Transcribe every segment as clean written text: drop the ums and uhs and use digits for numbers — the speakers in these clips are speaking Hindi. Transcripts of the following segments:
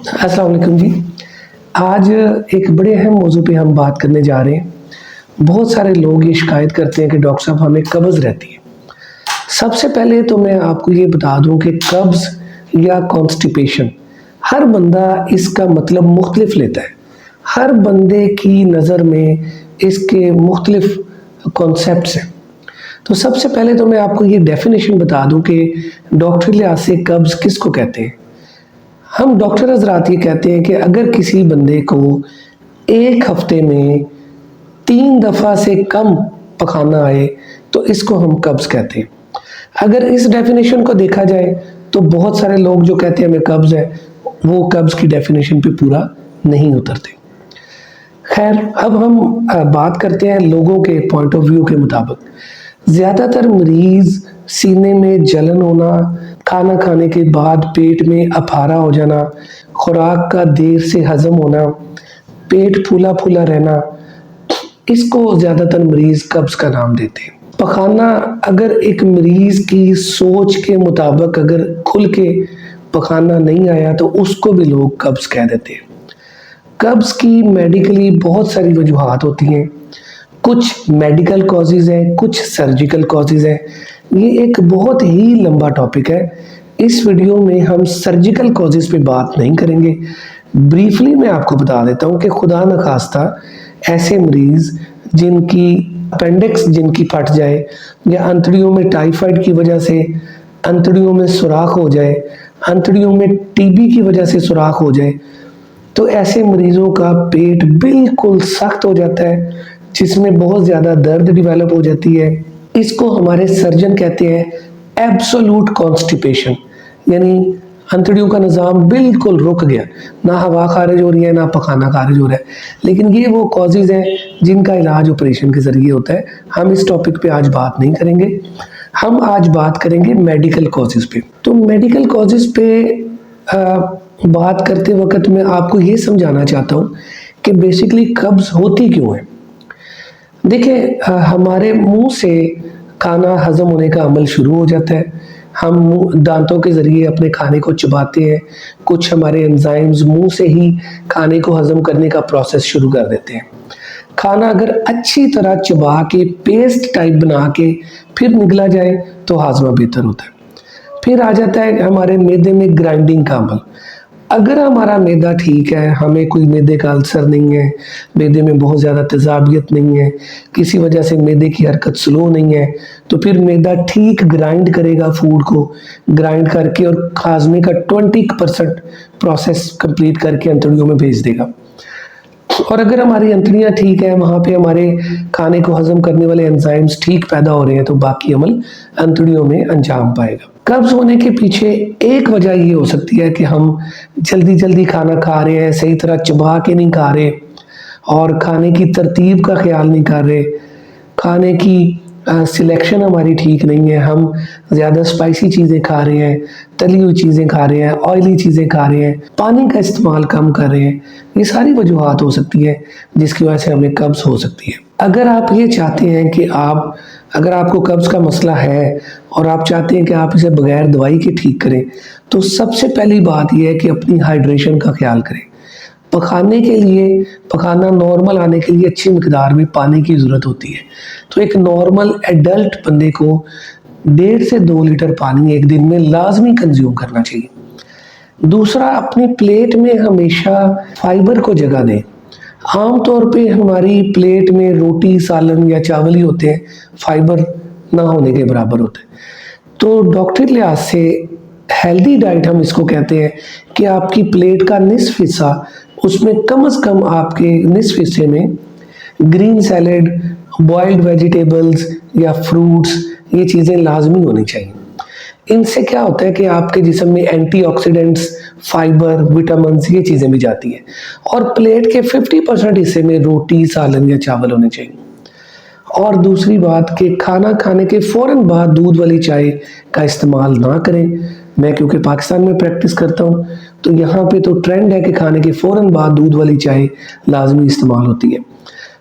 अस्सलाम वालेकुम जी। आज एक बड़े अहम मौजू पे हम बात करने जा रहे हैं। बहुत सारे लोग ये शिकायत करते हैं कि डॉक्टर साहब हमें कब्ज़ रहती है। सबसे पहले तो मैं आपको ये बता दूं कि कब्ज़ या कॉन्स्टिपेशन हर बंदा इसका मतलब मुख्तलिफ लेता है। हर बंदे की नज़र में इसके मुख्तलिफ कॉन्सेप्ट्स हैं। तो सबसे पहले तो मैं आपको ये डेफिनेशन बता दूं कि डॉक्टरी लिहाज से कब्ज़ किसको कहते हैं। हम डॉक्टर हजरात ये कहते हैं कि अगर किसी बंदे को एक हफ्ते में 3 दफ़ा से कम पखाना आए तो इसको हम कब्ज़ कहते हैं। अगर इस डेफिनेशन को देखा जाए तो बहुत सारे लोग जो कहते हैं हमें कब्ज़ है वो कब्ज़ की डेफिनेशन पे पूरा नहीं उतरते। खैर, अब हम बात करते हैं लोगों के पॉइंट ऑफ व्यू के मुताबिक। ज़्यादातर मरीज़ सीने में जलन होना, खाना खाने के बाद पेट में अफारा हो जाना, खुराक का देर से हज़म होना, पेट फूला फूला रहना, इसको ज़्यादातर मरीज़ कब्ज़ का नाम देते हैं। पखाना अगर एक मरीज़ की सोच के मुताबिक अगर खुल के पखाना नहीं आया तो उसको भी लोग कब्ज़ कह देते हैं। कब्ज़ की मेडिकली बहुत सारी वजूहात होती हैं। कुछ मेडिकल कॉजेज़ हैं, कुछ सर्जिकल कॉजेज़ हैं। ये एक बहुत ही लंबा टॉपिक है। इस वीडियो में हम सर्जिकल कॉजेज़ पे बात नहीं करेंगे। ब्रीफली मैं आपको बता देता हूँ कि खुदा न खास्ता ऐसे मरीज़ जिनकी अपेंडिक्स जिनकी फट जाए या अंतड़ियों में टाइफाइड की वजह से अंतड़ियों में सुराख हो जाए, अंतड़ियों में टीबी की वजह से सुराख हो जाए, तो ऐसे मरीज़ों का पेट बिल्कुल सख्त हो जाता है जिसमें बहुत ज़्यादा दर्द डेवलप हो जाती है। इसको हमारे सर्जन कहते हैं एब्सोल्यूट कॉन्स्टिपेशन, यानी अंतड़ियों का निज़ाम बिल्कुल रुक गया, ना हवा खारिज हो रही है ना पखाना खारिज हो रहा है। लेकिन ये वो कॉजेज़ हैं जिनका इलाज ऑपरेशन के ज़रिए होता है। हम इस टॉपिक पे आज बात नहीं करेंगे। हम आज बात करेंगे मेडिकल कॉजेज़ पे। तो मेडिकल कॉजेज़ पे बात करते वक्त मैं आपको ये समझाना चाहता हूँ कि बेसिकली कब्ज़ होती क्यों है। देखिए, हमारे मुंह से खाना हज़म होने का अमल शुरू हो जाता है। हम दांतों के ज़रिए अपने खाने को चबाते हैं। कुछ हमारे एंजाइम्स मुंह से ही खाने को हज़म करने का प्रोसेस शुरू कर देते हैं। खाना अगर अच्छी तरह चबा के पेस्ट टाइप बना के फिर निगला जाए तो हाजमा बेहतर होता है। फिर आ जाता है हमारे मैदे में ग्राइंडिंग का अमल। अगर हमारा मैदा ठीक है, हमें कोई मैदे का अल्सर नहीं है, मैदे में बहुत ज़्यादा तेज़ाबियत नहीं है, किसी वजह से मैदे की हरकत स्लो नहीं है, तो फिर मैदा ठीक ग्राइंड करेगा फूड को, ग्राइंड करके और हाजमे का 20% प्रोसेस कंप्लीट करके अंतड़ियों में भेज देगा। और अगर हमारी अंतड़ियाँ ठीक है, वहाँ पे हमारे खाने को हजम करने वाले एंजाइम्स ठीक पैदा हो रहे हैं, तो बाकी अमल अंतड़ियों में अंजाम पाएगा। कब्ज़ होने के पीछे एक वजह ये हो सकती है कि हम जल्दी जल्दी खाना खा रहे हैं, सही तरह चबा के नहीं खा रहे और खाने की तरतीब का ख्याल नहीं कर रहे, खाने की सिलेक्शन हमारी ठीक नहीं है, हम ज़्यादा स्पाइसी चीज़ें खा रहे हैं, तली हुई चीज़ें खा रहे हैं, ऑयली चीज़ें खा रहे हैं, पानी का इस्तेमाल कम कर रहे हैं। ये सारी वजूहात हो सकती है जिसकी वजह से हमें कब्ज़ हो सकती है। अगर आप ये चाहते हैं कि अगर आपको कब्ज़ का मसला है और आप चाहते हैं कि आप इसे बगैर दवाई के ठीक करें, तो सबसे पहली बात यह है कि अपनी हाइड्रेशन का ख्याल करें। पखाना नॉर्मल आने के लिए अच्छी मिकदार में पानी की ज़रूरत होती है। तो एक नॉर्मल एडल्ट बंदे को 1.5 से 2 लीटर पानी एक दिन में लाजमी कंज्यूम करना चाहिए। दूसरा, अपनी प्लेट में हमेशा फाइबर को जगह दें। आमतौर पे हमारी प्लेट में रोटी, सालन या चावल ही होते हैं, फाइबर ना होने के बराबर होते हैं। तो डॉक्टरी लिहाज से हेल्दी डाइट हम इसको कहते हैं कि आपकी प्लेट का निसफ हिस्सा, उसमें कम से कम आपके निसफ हिस्से में ग्रीन सैलेड, बॉइल्ड वेजिटेबल्स या फ्रूट्स, ये चीज़ें लाजमी होनी चाहिए। इनसे क्या होता है कि आपके जिस्म में एंटीऑक्सीडेंट्स, फाइबर, विटामिन्स, ये चीज़ें भी जाती हैं। और प्लेट के 50% हिस्से में रोटी, सालन या चावल होने चाहिए। और दूसरी बात कि खाना खाने के फ़ौरन बाद दूध वाली चाय का इस्तेमाल ना करें। मैं क्योंकि पाकिस्तान में प्रैक्टिस करता हूँ तो यहाँ पे तो ट्रेंड है कि खाने के फ़ौरन बाद दूध वाली चाय लाजमी इस्तेमाल होती है।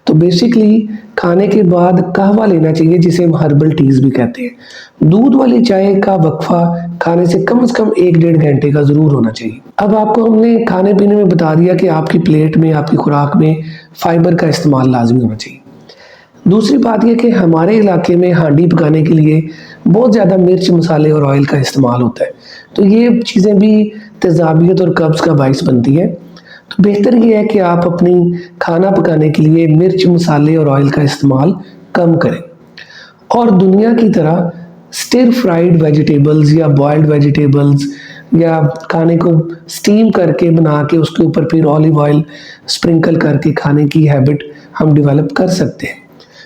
तो बेसिकली खाने के बाद कहवा लेना चाहिए, जिसे हम हर्बल टीज़ भी कहते हैं। दूध वाली चाय का वक्फा खाने से कम 1-1.5 घंटे का ज़रूर होना चाहिए। अब आपको हमने खाने पीने में बता दिया कि आपकी प्लेट में, आपकी खुराक में फ़ाइबर का इस्तेमाल लाजमी होना चाहिए। दूसरी बात यह कि हमारे इलाके में हांडी पकाने के लिए बहुत ज़्यादा मिर्च, मसाले और ऑयल का इस्तेमाल होता है, तो ये चीज़ें भी तेज़ाबियत और कब्ज़ का बाइस बनती है। तो बेहतर ये है कि आप अपनी खाना पकाने के लिए मिर्च, मसाले और ऑयल का इस्तेमाल कम करें और दुनिया की तरह स्टिर फ्राइड वेजिटेबल्स या बॉइल्ड वेजिटेबल्स या खाने को स्टीम करके बना के उसके ऊपर फिर ऑलिव ऑयल स्प्रिंकल करके खाने की हैबिट हम डेवलप कर सकते हैं।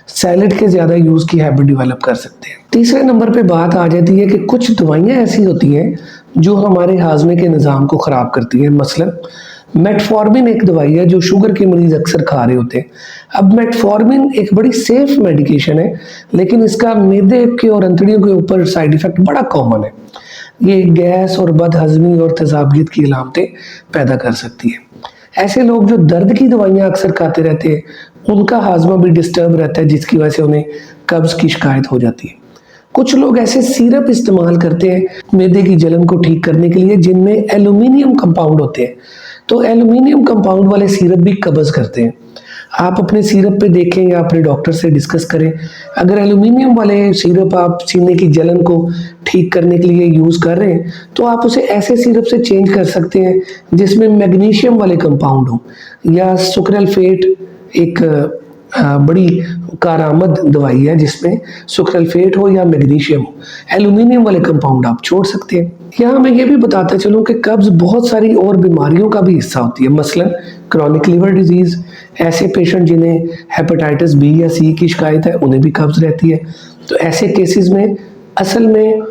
सैलेड के ज़्यादा यूज़ की हैबिट डेवलप कर सकते हैं। तीसरे नंबर पे बात आ जाती है कि कुछ दवाइयाँ ऐसी होती हैं जो हमारे हाजमे के निज़ाम को ख़राब करती हैं। मसलन मेटफॉर्मिन एक दवाई है जो शुगर के मरीज़ अक्सर खा रहे होते हैं। अब मेटफॉर्मिन एक बड़ी सेफ मेडिकेशन है, लेकिन इसका मैदे के और अंतड़ियों के ऊपर साइड इफ़ेक्ट बड़ा कॉमन है। ये गैस और बदहज़मी और तेज़ाबियत की अलामतें पैदा कर सकती है। ऐसे लोग जो दर्द की दवाइयाँ अक्सर खाते रहते हैं, उनका हाजमा भी डिस्टर्ब रहता है, जिसकी वजह से उन्हें कब्ज़ की शिकायत हो जाती है। कुछ लोग ऐसे सिरप इस्तेमाल करते हैं मैदे की जलन को ठीक करने के लिए, जिनमें एल्यूमिनियम कंपाउंड होते हैं। तो एल्यूमिनियम कंपाउंड वाले सिरप भी कब्ज़ करते हैं। आप अपने सिरप पे देखें या अपने डॉक्टर से डिस्कस करें। अगर एल्यूमिनियम वाले सिरप आप सीने की जलन को ठीक करने के लिए यूज़ कर रहे हैं, तो आप उसे ऐसे सिरप से चेंज कर सकते हैं जिसमें मैग्नीशियम वाले कंपाउंड हो, या सुक्रलफेट एक बड़ी कारआमद दवाई है जिसमें सुक्रलफेट हो या मैग्नीशियम हो। एल्यूमिनियम वाले कंपाउंड आप छोड़ सकते हैं। यहाँ मैं ये भी बताता चलूँ कि कब्ज़ बहुत सारी और बीमारियों का भी हिस्सा होती है। मसलन क्रॉनिक लिवर डिजीज़, ऐसे पेशेंट जिन्हें हेपेटाइटिस बी या सी की शिकायत है, उन्हें भी कब्ज़ रहती है। तो ऐसे केसेस में असल में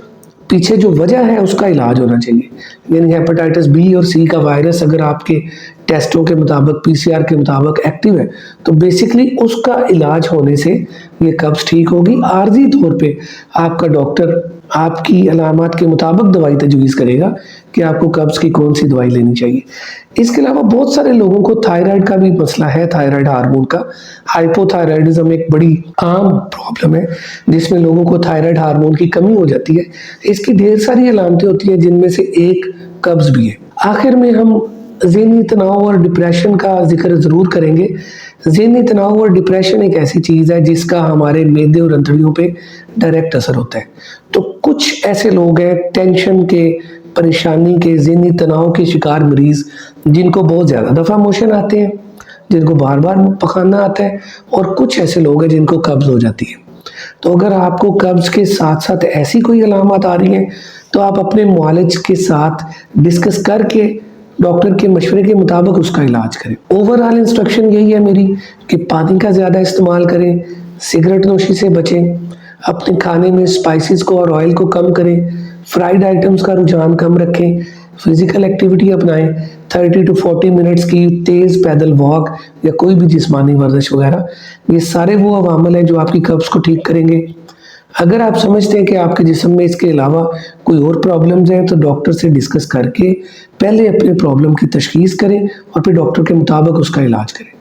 पीछे जो वजह है उसका इलाज होना चाहिए। यानी हेपेटाइटिस बी और सी का वायरस अगर आपके टेस्टों के मुताबिक, पीसीआर के मुताबिक एक्टिव है, तो बेसिकली उसका इलाज होने से ये कब्ज़ ठीक होगी। आर्जी तौर पे आपका डॉक्टर आपकी अलामत के मुताबिक दवाई तजवीज़ करेगा कि आपको कब्ज़ की कौन सी दवाई लेनी चाहिए। इसके अलावा बहुत सारे लोगों को थायराइड का भी मसला है, थायराइड हार्मोन का। हाइपोथायराइडिज्म एक बड़ी आम प्रॉब्लम है जिसमें लोगों को थायराइड हार्मोन की कमी हो जाती है। इसकी ढेर सारी अलामतें होती हैं, जिनमें से एक कब्ज़ भी है। आखिर में हम ज़हनी तनाव और डिप्रेशन का जिक्र ज़रूर करेंगे। ज़हनी तनाव और डिप्रेशन एक ऐसी चीज़ है जिसका हमारे मैदे और अंतड़ियों पे डायरेक्ट असर होता है। तो कुछ ऐसे लोग हैं टेंशन के, परेशानी के, ज़हनी तनाव के शिकार मरीज़, जिनको बहुत ज़्यादा दफ़ा मोशन आते हैं, जिनको बार बार पखाना आता है, और कुछ ऐसे लोग हैं जिनको कब्ज़ हो जाती है। तो अगर आपको कब्ज़ के साथ साथ ऐसी कोई अलामत आ रही हैं, तो आप अपने मुआलिज के साथ डिस्कस करके डॉक्टर के मशवरे के मुताबिक उसका इलाज करें। ओवरऑल इंस्ट्रक्शन यही है मेरी कि पानी का ज़्यादा इस्तेमाल करें, सिगरेट नोशी से बचें, अपने खाने में स्पाइसेस को और ऑयल को कम करें, फ्राइड आइटम्स का रुझान कम रखें, फिज़िकल एक्टिविटी अपनाएं, 30 to 40 मिनट्स की तेज़ पैदल वॉक या कोई भी जिस्मानी वर्जिश वगैरह। ये सारे वो अवामल हैं जो आपकी कब्ज़ को ठीक करेंगे। अगर आप समझते हैं कि आपके जिस्म में इसके अलावा कोई और प्रॉब्लम्स हैं, तो डॉक्टर से डिस्कस करके पहले अपने प्रॉब्लम की तशख़ीस करें और फिर डॉक्टर के मुताबिक उसका इलाज करें।